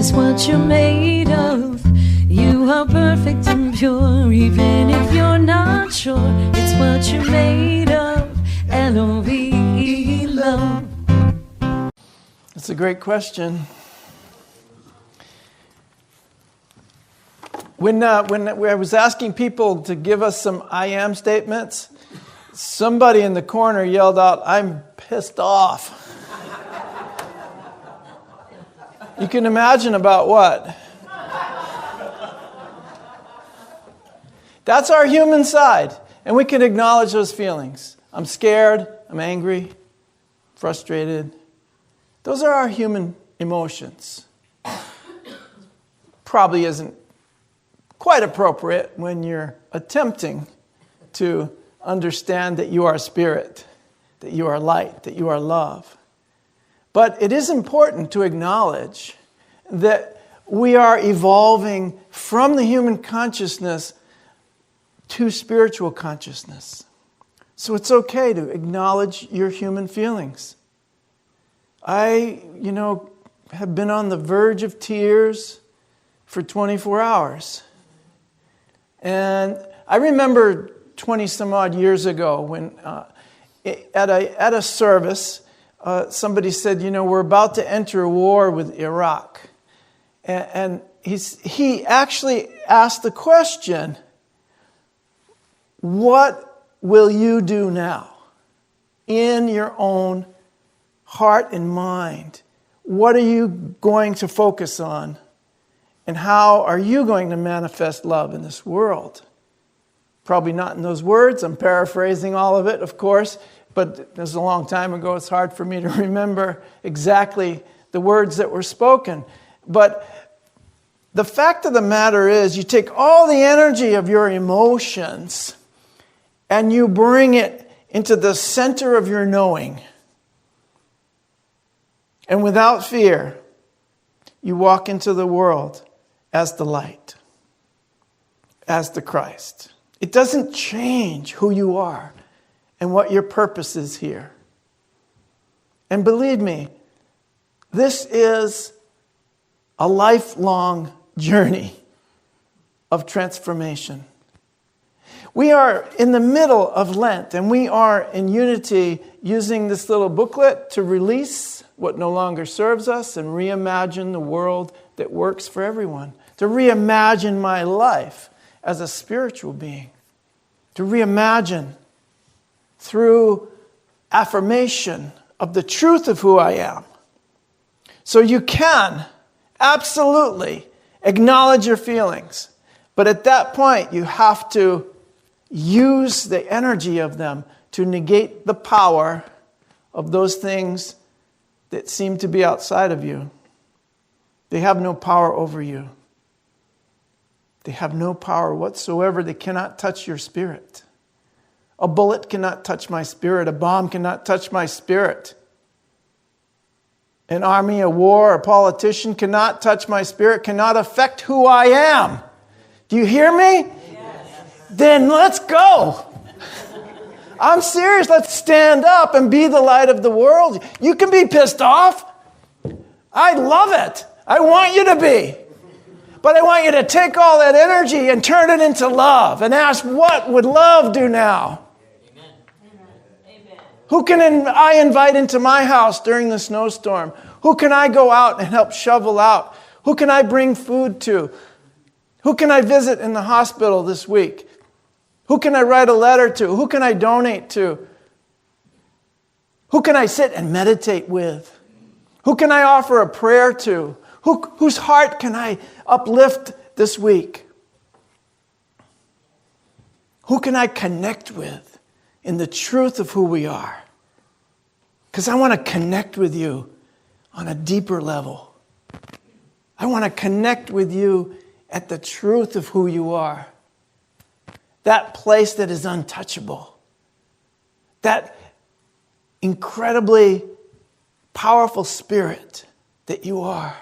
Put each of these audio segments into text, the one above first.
is what you're made of. You are perfect and pure, even if you're not sure. It's what you're made of. L-O-V-E, love. That's a great question. When I was asking people to give us some I am statements, somebody in the corner yelled out, "I'm pissed off." You can imagine about what? That's our human side, and we can acknowledge those feelings. I'm scared, I'm angry, frustrated. Those are our human emotions. Probably isn't quite appropriate when you're attempting to understand that you are spirit, that you are light, that you are love. But it is important to acknowledge that we are evolving from the human consciousness to spiritual consciousness. So it's okay to acknowledge your human feelings. I, have been on the verge of tears for 24 hours. And I remember 20 some odd years ago when at a service, somebody said, we're about to enter a war with Iraq. And he actually asked the question, what will you do now in your own heart and mind? What are you going to focus on? And how are you going to manifest love in this world? Probably not in those words. I'm paraphrasing all of it, of course. But it was a long time ago. It's hard for me to remember exactly the words that were spoken. But the fact of the matter is, you take all the energy of your emotions and you bring it into the center of your knowing. And without fear, you walk into the world as the light, as the Christ. It doesn't change who you are and what your purpose is here. And believe me, this is a lifelong journey of transformation. We are in the middle of Lent, and we are in unity using this little booklet to release what no longer serves us and reimagine the world that works for everyone. To reimagine my life as a spiritual being. To reimagine through affirmation of the truth of who I am. So you can absolutely acknowledge your feelings. But at that point, you have to use the energy of them to negate the power of those things that seem to be outside of you. They have no power over you. They have no power whatsoever. They cannot touch your spirit. A bullet cannot touch my spirit. A bomb cannot touch my spirit. An army, a war, a politician cannot touch my spirit, cannot affect who I am. Do you hear me? Then let's go. I'm serious. Let's stand up and be the light of the world. You can be pissed off. I love it. I want you to be. But I want you to take all that energy and turn it into love and ask, what would love do now? Amen. Who can I invite into my house during the snowstorm? Who can I go out and help shovel out? Who can I bring food to? Who can I visit in the hospital this week? Who can I write a letter to? Who can I donate to? Who can I sit and meditate with? Who can I offer a prayer to? Whose heart can I uplift this week? Who can I connect with in the truth of who we are? Because I want to connect with you on a deeper level. I want to connect with you at the truth of who you are. That place that is untouchable. That incredibly powerful spirit that you are.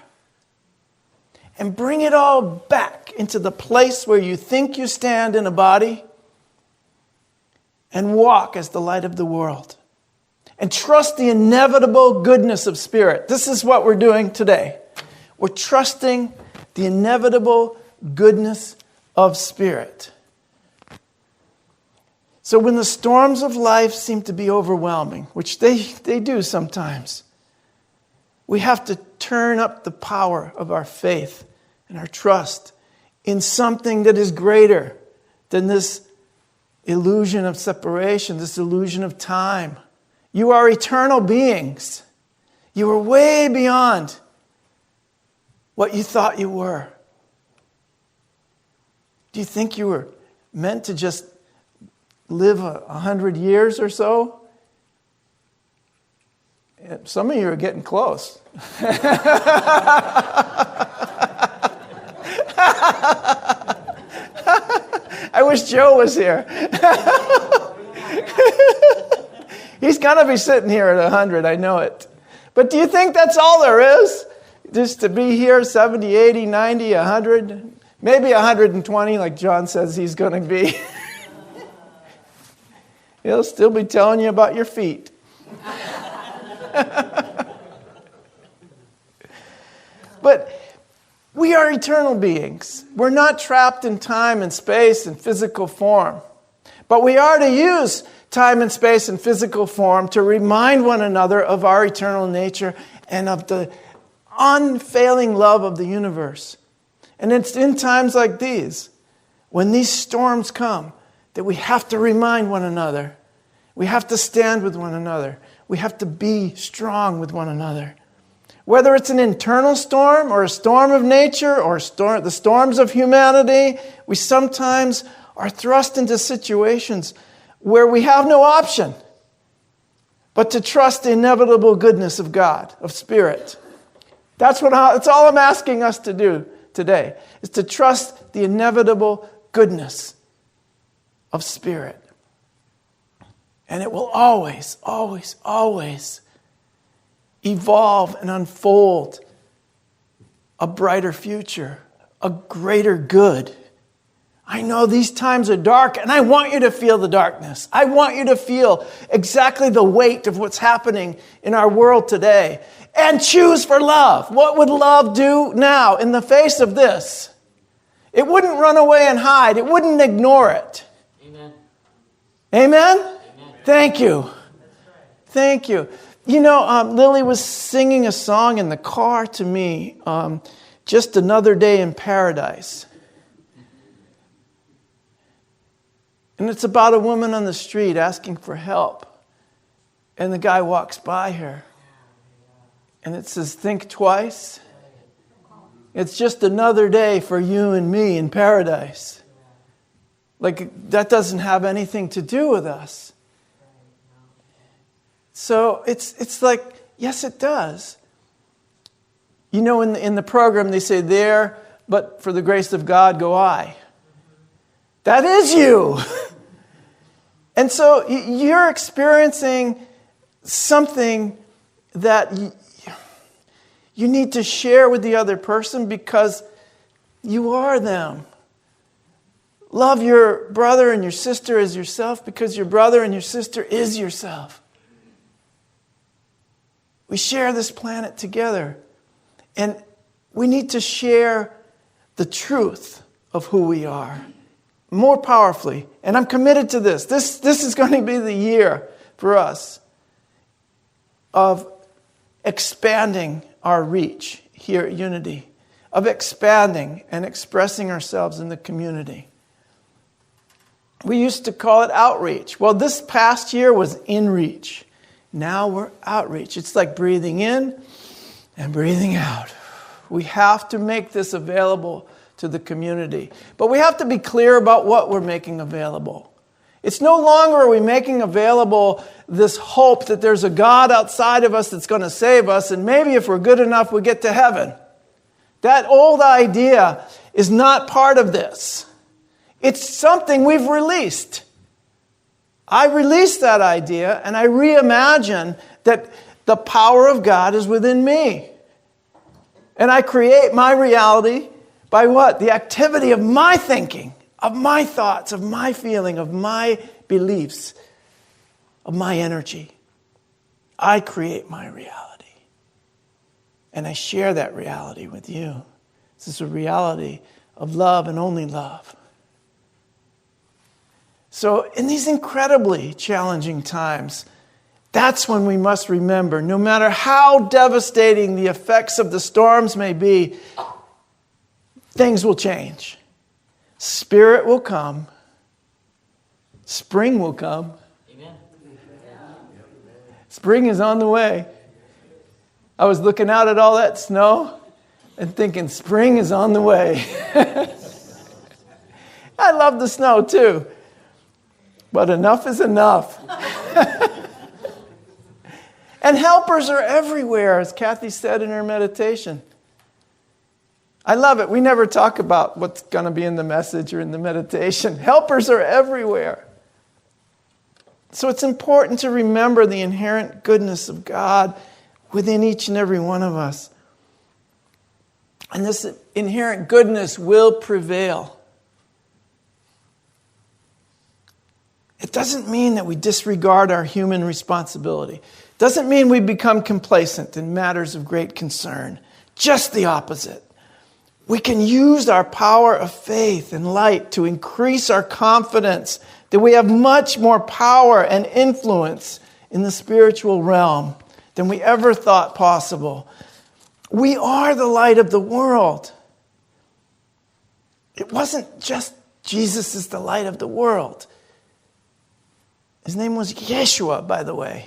And bring it all back into the place where you think you stand in a body and walk as the light of the world. And trust the inevitable goodness of spirit. This is what we're doing today. We're trusting the inevitable goodness of Spirit. So when the storms of life seem to be overwhelming, which they do sometimes, we have to turn up the power of our faith and our trust in something that is greater than this illusion of separation, this illusion of time. You are eternal beings. You are way beyond what you thought you were. Do you think you were meant to just live 100 years or so? Some of you are getting close. I wish Joe was here. He's going to be sitting here at 100, I know it. But do you think that's all there is? Just to be here 70, 80, 90, 100? Maybe 120 like John says he's going to be. He'll still be telling you about your feet. But we are eternal beings. We're not trapped in time and space and physical form. But we are to use time and space and physical form to remind one another of our eternal nature and of the unfailing love of the universe. And it's in times like these, when these storms come, that we have to remind one another. We have to stand with one another. We have to be strong with one another. Whether it's an internal storm or a storm of nature or the storms of humanity, we sometimes are thrust into situations where we have no option but to trust the inevitable goodness of God, of Spirit. That's all I'm asking us to do today, is to trust the inevitable goodness of Spirit. And it will always, always, always evolve and unfold a brighter future, a greater good. I know these times are dark, and I want you to feel the darkness. I want you to feel exactly the weight of what's happening in our world today. And choose for love. What would love do now in the face of this? It wouldn't run away and hide. It wouldn't ignore it. Amen? Amen. Thank you. Thank you. You know, Lily was singing a song in the car to me, Just Another Day in Paradise. And it's about a woman on the street asking for help. And the guy walks by her. And it says, think twice. It's just another day for you and me in paradise. Like, that doesn't have anything to do with us. So it's like, yes, it does. You know, in the program, they say, there, but for the grace of God go I. That is you. And so you're experiencing something that you need to share with the other person because you are them. Love your brother and your sister as yourself because your brother and your sister is yourself. We share this planet together. And we need to share the truth of who we are more powerfully. And I'm committed to this. This is going to be the year for us of expanding our reach here at Unity, of expanding and expressing ourselves in the community. We used to call it outreach. Well, this past year was inreach. Now we're outreach. It's like breathing in and breathing out. We have to make this available to the community. But we have to be clear about what we're making available. It's no longer are we making available this hope that there's a God outside of us that's going to save us, and maybe if we're good enough, we get to heaven. That old idea is not part of this. It's something we've released. I released that idea, and I reimagine that the power of God is within me. And I create my reality by what? The activity of my thinking, of my thoughts, of my feeling, of my beliefs, of my energy. I create my reality. And I share that reality with you. This is a reality of love and only love. So in these incredibly challenging times, that's when we must remember, no matter how devastating the effects of the storms may be, things will change. Spirit will come. Spring will come. Amen. Spring is on the way. I was looking out at all that snow and thinking, spring is on the way. I love the snow too. But enough is enough. And helpers are everywhere, as Kathy said in her meditation. I love it. We never talk about what's going to be in the message or in the meditation. Helpers are everywhere. So it's important to remember the inherent goodness of God within each and every one of us. And this inherent goodness will prevail. It doesn't mean that we disregard our human responsibility. It doesn't mean we become complacent in matters of great concern. Just the opposite. We can use our power of faith and light to increase our confidence that we have much more power and influence in the spiritual realm than we ever thought possible. We are the light of the world. It wasn't just Jesus is the light of the world. His name was Yeshua, by the way.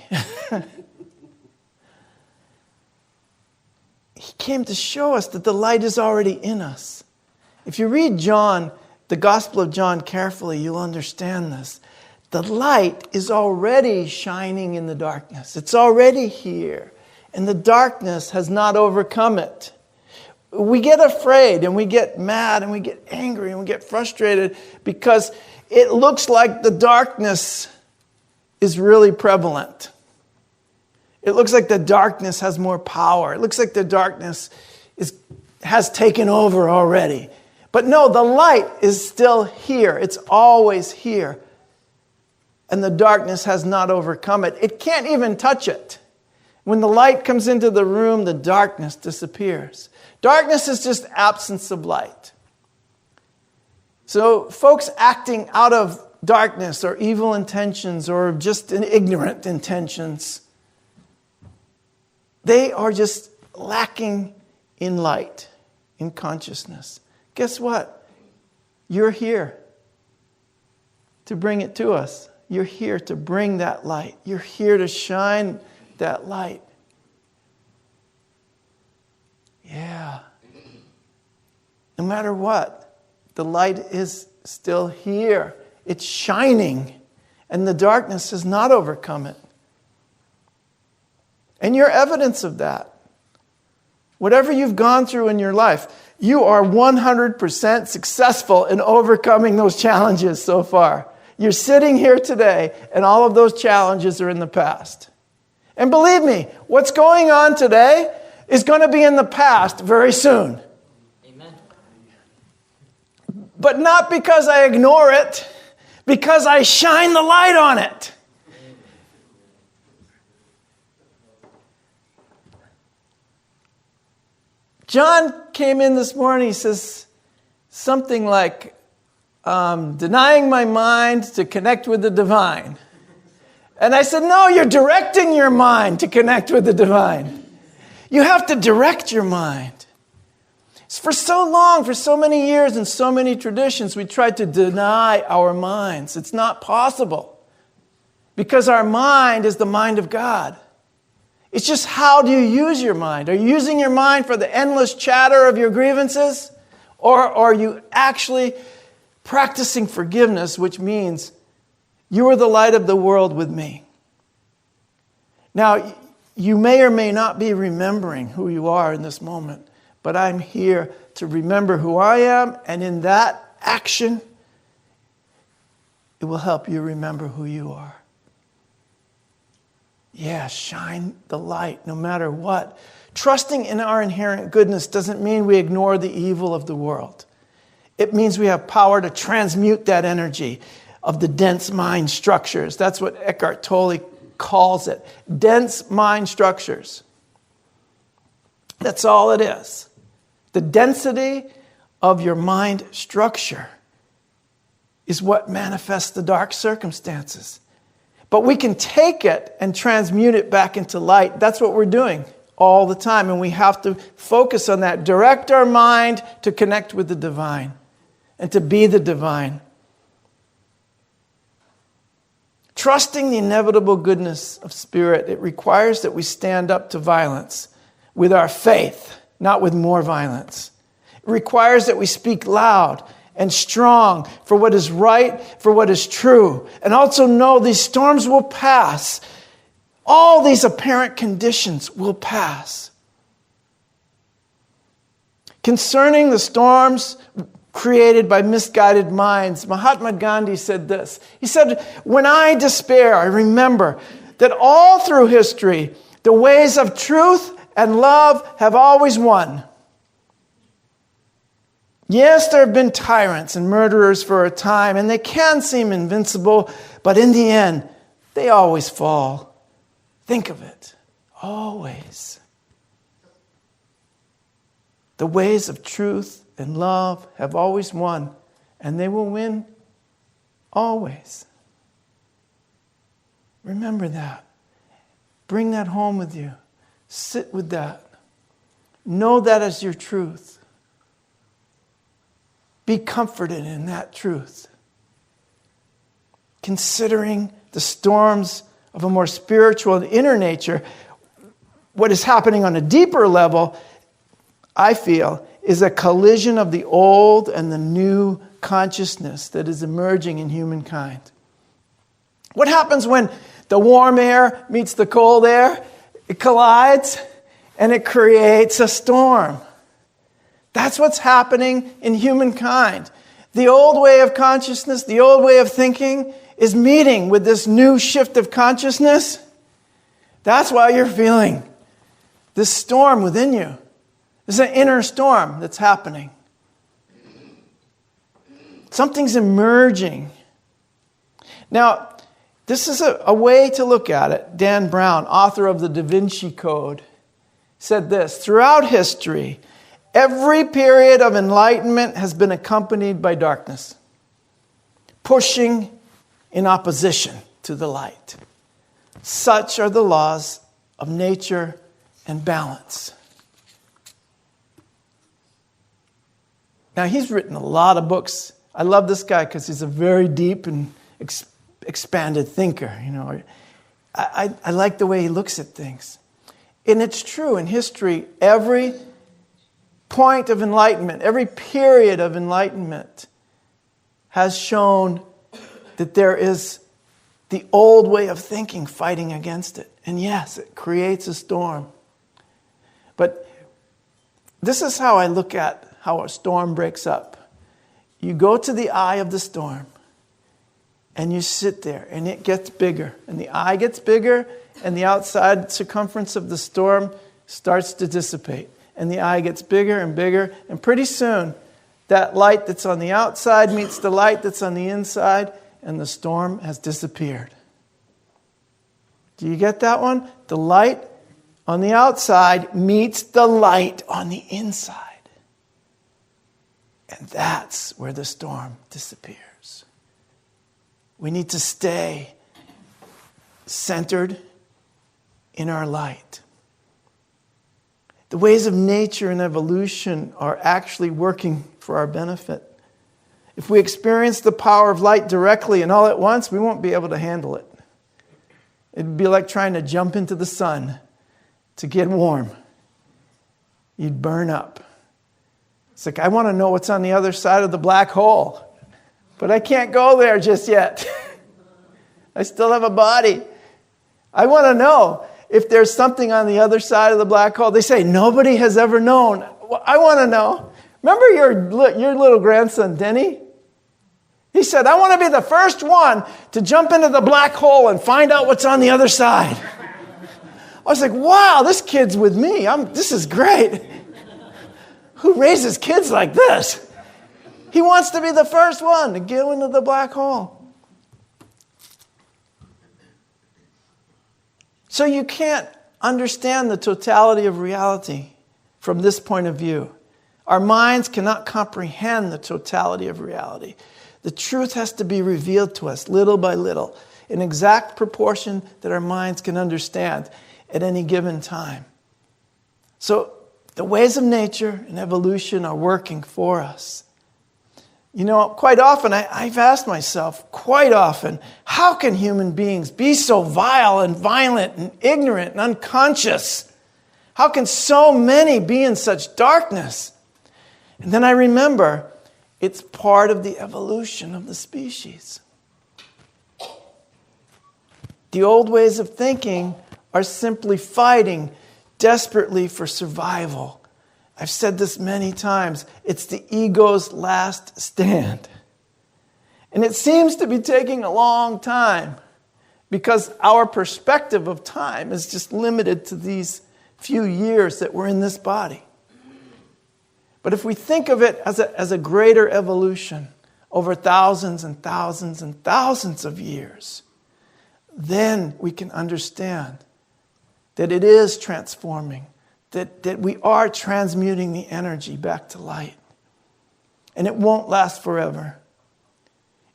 He came to show us that the light is already in us. If you read John, the Gospel of John carefully, you'll understand this. The light is already shining in the darkness. It's already here. And the darkness has not overcome it. We get afraid and we get mad and we get angry and we get frustrated because it looks like the darkness is really prevalent. It looks like the darkness has more power. It looks like the darkness has taken over already. But no, the light is still here. It's always here. And the darkness has not overcome it. It can't even touch it. When the light comes into the room, the darkness disappears. Darkness is just absence of light. So folks acting out of darkness or evil intentions or just ignorant intentions, they are just lacking in light, in consciousness. Guess what? You're here to bring it to us. You're here to bring that light. You're here to shine that light. Yeah. No matter what, the light is still here. It's shining, and the darkness has not overcome it. And you're evidence of that. Whatever you've gone through in your life, you are 100% successful in overcoming those challenges so far. You're sitting here today, and all of those challenges are in the past. And believe me, what's going on today is going to be in the past very soon. Amen. But not because I ignore it, because I shine the light on it. John came in this morning, he says something like, denying my mind to connect with the divine. And I said, no, you're directing your mind to connect with the divine. You have to direct your mind. For so long, for so many years and so many traditions, we tried to deny our minds. It's not possible. Because our mind is the mind of God. It's just how do you use your mind? Are you using your mind for the endless chatter of your grievances? Or are you actually practicing forgiveness, which means you are the light of the world with me? Now, you may or may not be remembering who you are in this moment, but I'm here to remember who I am, and in that action, it will help you remember who you are. Yeah, shine the light no matter what. Trusting in our inherent goodness doesn't mean we ignore the evil of the world. It means we have power to transmute that energy of the dense mind structures. That's what Eckhart Tolle calls it. Dense mind structures. That's all it is. The density of your mind structure is what manifests the dark circumstances. But we can take it and transmute it back into light. That's what we're doing all the time. And we have to focus on that. Direct our mind to connect with the divine and to be the divine. Trusting the inevitable goodness of spirit, it requires that we stand up to violence with our faith, not with more violence. It requires that we speak loud and strong for what is right, for what is true. And also know these storms will pass. All these apparent conditions will pass. Concerning the storms created by misguided minds, Mahatma Gandhi said this. He said, "When I despair, I remember that all through history, the ways of truth and love have always won. Yes, there have been tyrants and murderers for a time, and they can seem invincible, but in the end, they always fall. Think of it. Always. The ways of truth and love have always won, and they will win always." Remember that. Bring that home with you. Sit with that. Know that as your truth. Be comforted in that truth. Considering the storms of a more spiritual and inner nature, what is happening on a deeper level, I feel, is a collision of the old and the new consciousness that is emerging in humankind. What happens when the warm air meets the cold air? It collides and it creates a storm. That's what's happening in humankind. The old way of consciousness, the old way of thinking is meeting with this new shift of consciousness. That's why you're feeling this storm within you. There's an inner storm that's happening. Something's emerging. Now, this is a way to look at it. Dan Brown, author of the Da Vinci Code, said this: "Throughout history, every period of enlightenment has been accompanied by darkness, pushing in opposition to the light. Such are the laws of nature and balance." Now, he's written a lot of books. I love this guy because he's a very deep and expanded thinker. You know, I like the way he looks at things. And it's true in history, every point of enlightenment, every period of enlightenment has shown that there is the old way of thinking fighting against it. And yes, it creates a storm. But this is how I look at how a storm breaks up. You go to the eye of the storm and you sit there and it gets bigger. And the eye gets bigger and the outside circumference of the storm starts to dissipate. And the eye gets bigger and bigger. And pretty soon, that light that's on the outside meets the light that's on the inside, and the storm has disappeared. Do you get that one? The light on the outside meets the light on the inside. And that's where the storm disappears. We need to stay centered in our light. The ways of nature and evolution are actually working for our benefit. If we experience the power of light directly and all at once, we won't be able to handle it. It'd be like trying to jump into the sun to get warm. You'd burn up. It's like, I want to know what's on the other side of the black hole, but I can't go there just yet. I still have a body. I want to know if there's something on the other side of the black hole. They say nobody has ever known. Well, I want to know. Remember your little grandson, Denny? He said, I want to be the first one to jump into the black hole and find out what's on the other side. I was like, wow, this kid's with me. This is great. Who raises kids like this? He wants to be the first one to go into the black hole. So you can't understand the totality of reality from this point of view. Our minds cannot comprehend the totality of reality. The truth has to be revealed to us little by little, in exact proportion that our minds can understand at any given time. So the ways of nature and evolution are working for us. You know, quite often, I've asked myself, quite often, how can human beings be so vile and violent and ignorant and unconscious? How can so many be in such darkness? And then I remember, it's part of the evolution of the species. The old ways of thinking are simply fighting desperately for survival. I've said this many times. It's the ego's last stand. And it seems to be taking a long time because our perspective of time is just limited to these few years that we're in this body. But if we think of it as a greater evolution over thousands and thousands and thousands of years, then we can understand that it is transforming, that we are transmuting the energy back to light. And it won't last forever.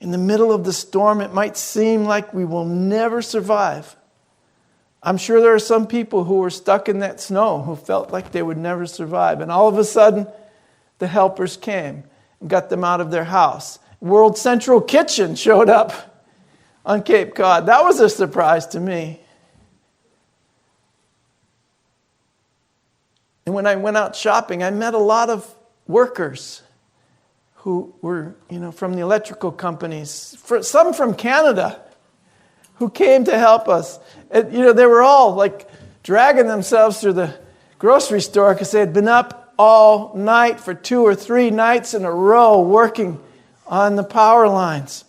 In the middle of the storm, it might seem like we will never survive. I'm sure there are some people who were stuck in that snow who felt like they would never survive. And all of a sudden, the helpers came and got them out of their house. World Central Kitchen showed up on Cape Cod. That was a surprise to me. And when I went out shopping, I met a lot of workers who were, from the electrical companies, some from Canada, who came to help us. And, they were all like dragging themselves through the grocery store because they had been up all night for 2 or 3 nights in a row working on the power lines.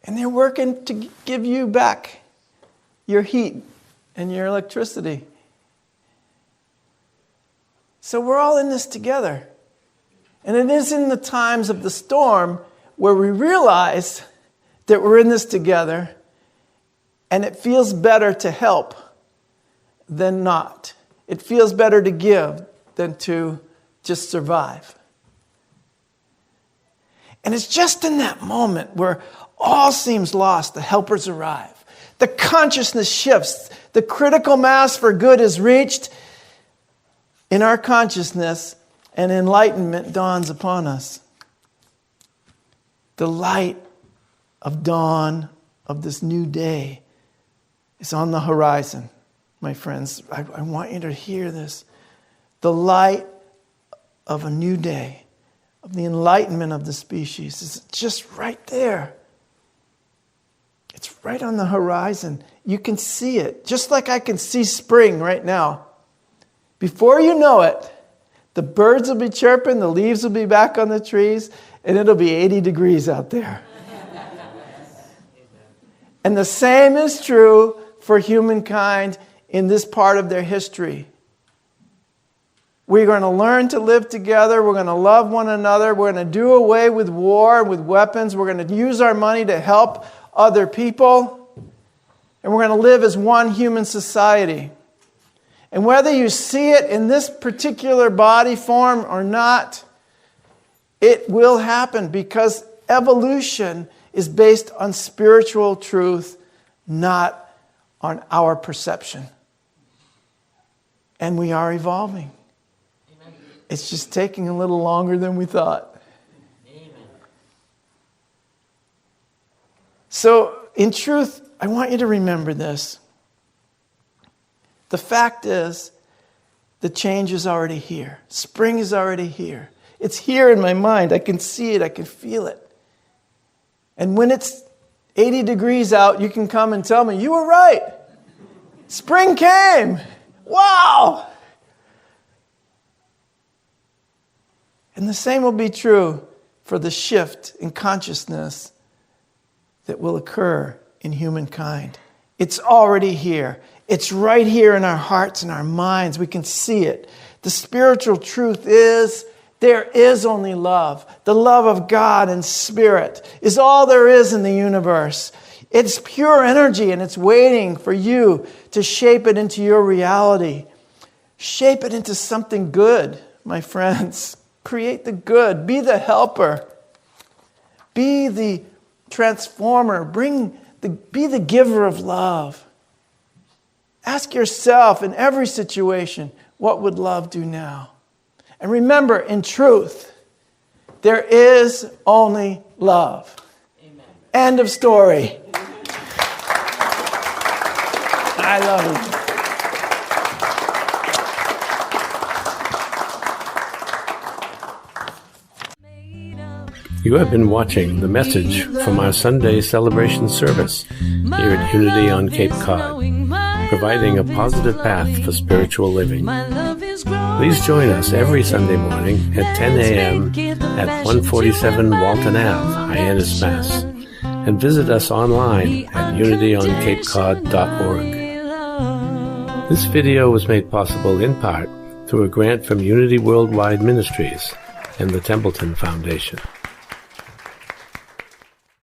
And they're working to give you back your heat and your electricity. So we're all in this together. And it is in the times of the storm where we realize that we're in this together and it feels better to help than not. It feels better to give than to just survive. And it's just in that moment where all seems lost, the helpers arrive. The consciousness shifts. The critical mass for good is reached in our consciousness, and enlightenment dawns upon us. The light of dawn of this new day is on the horizon, my friends. I want you to hear this. The light of a new day, of the enlightenment of the species, is just right there. It's right on the horizon. You can see it, just like I can see spring right now. Before you know it, the birds will be chirping, the leaves will be back on the trees, and it'll be 80 degrees out there. And the same is true for humankind in this part of their history. We're going to learn to live together. We're going to love one another. We're going to do away with war, with weapons. We're going to use our money to help other people. And we're going to live as one human society. And whether you see it in this particular body form or not, it will happen because evolution is based on spiritual truth, not on our perception. And we are evolving. Amen. It's just taking a little longer than we thought. Amen. So, in truth, I want you to remember this. The fact is, the change is already here. Spring is already here. It's here in my mind. I can see it. I can feel it. And when it's 80 degrees out, you can come and tell me, you were right. Spring came. Wow. And the same will be true for the shift in consciousness that will occur in humankind. It's already here. It's right here in our hearts and our minds. We can see it. The spiritual truth is there is only love. The love of God and Spirit is all there is in the universe. It's pure energy, and it's waiting for you to shape it into your reality. Shape it into something good, my friends. Create the good. Be the helper. Be the transformer. Be the giver of love. Ask yourself in every situation, what would love do now? And remember, in truth, there is only love. Amen. End of story. I love you. You have been watching the message from our Sunday celebration service here at Unity on Cape Cod, providing a positive path for spiritual living. Please join us every Sunday morning at 10 a.m. at 147 Walton Ave, Hyannis, Mass. And visit us online at unityonCapeCod.org. This video was made possible in part through a grant from Unity Worldwide Ministries and the Templeton Foundation.